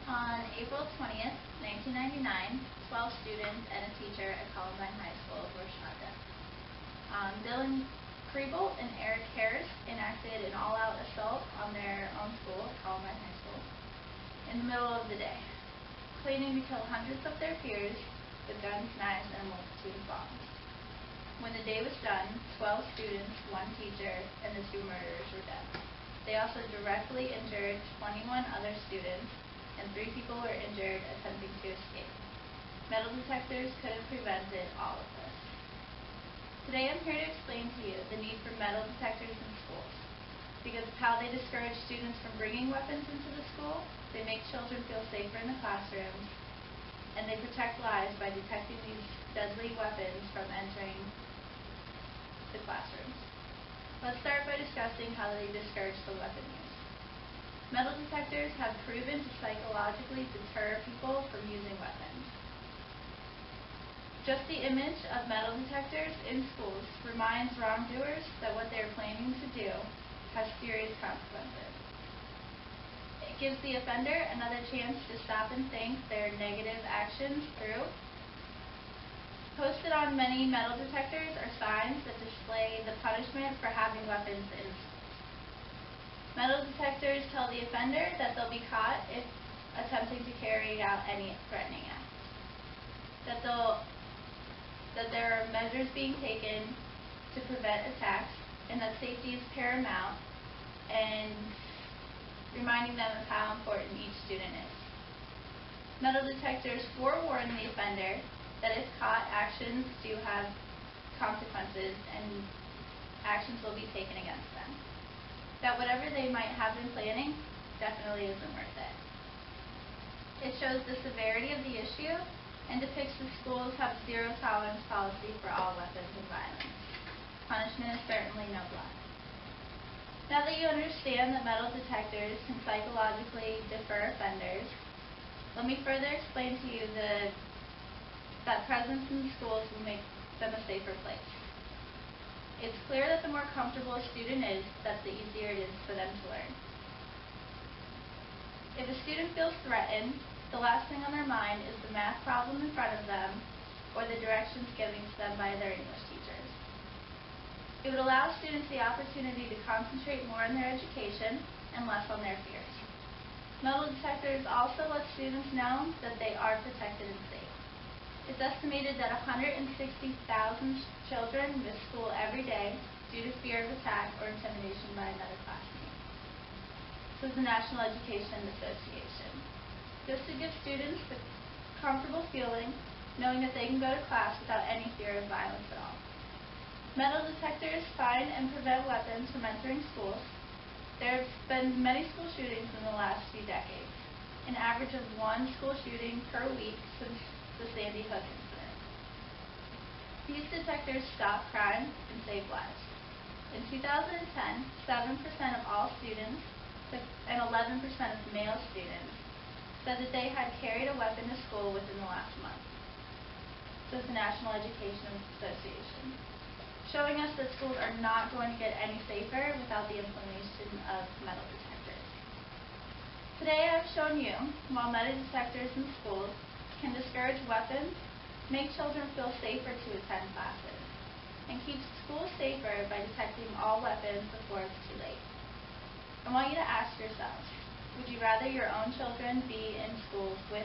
On April 20th, 1999, 12 students and a teacher at Columbine High School were shot dead. Dylan Kriebel and Eric Harris enacted an all-out assault on their own school, Columbine High School, in the middle of the day, claiming to kill hundreds of their peers with guns, knives, and a multitude of bombs. When the day was done, 12 students, one teacher, and the two murderers were dead. They also directly injured 21 other students, and 3 people were injured attempting to escape. Metal detectors could have prevented all of this. Today I'm here to explain to you the need for metal detectors in schools. Because of how they discourage students from bringing weapons into the school, they make children feel safer in the classrooms, and they protect lives by detecting these deadly weapons from entering the classrooms. Let's start by discussing how they discourage the weapon use. Metal detectors have proven to psychologically deter people from using weapons. Just the image of metal detectors in schools reminds wrongdoers that what they are planning to do has serious consequences. It gives the offender another chance to stop and think their negative actions through. Posted on many metal detectors are signs that display the punishment for having weapons in schools. Metal detectors tell the offender that they'll be caught if attempting to carry out any threatening act. That there are measures being taken to prevent attacks, and that safety is paramount, and reminding them of how important each student is. Metal detectors forewarn the offender that if caught, actions do have consequences and actions will be taken against them. That whatever they might have been planning definitely isn't worth it. It shows the severity of the issue and depicts the schools have zero tolerance policy for all weapons and violence. Punishment is certainly no blood. Now that you understand that metal detectors can psychologically deter offenders, let me further explain to you that presence in schools will make them a safer place. It's clear that the more comfortable a student is, that the easier it is for them to learn. If a student feels threatened, the last thing on their mind is the math problem in front of them or the directions given to them by their English teachers. It would allow students the opportunity to concentrate more on their education and less on their fears. Metal detectors also let students know that they are protected and safe. It's estimated that 160,000 children miss school every day due to fear of attack or intimidation by another classmate. This is the National Education Association. Just to give students the comfortable feeling knowing that they can go to class without any fear of violence at all. Metal detectors find and prevent weapons from entering schools. There have been many school shootings in the last few decades, an average of 1 school shooting per week since the Sandy Hook incident. These detectors stop crime and save lives. In 2010, 7% of all students and 11% of male students said that they had carried a weapon to school within the last month. This is the National Education Association, showing us that schools are not going to get any safer without the implementation of metal detectors. Today I've shown you while metal detectors in schools can discourage weapons, make children feel safer to attend classes, and keep schools safer by detecting all weapons before it's too late. I want you to ask yourselves, would you rather your own children be in schools with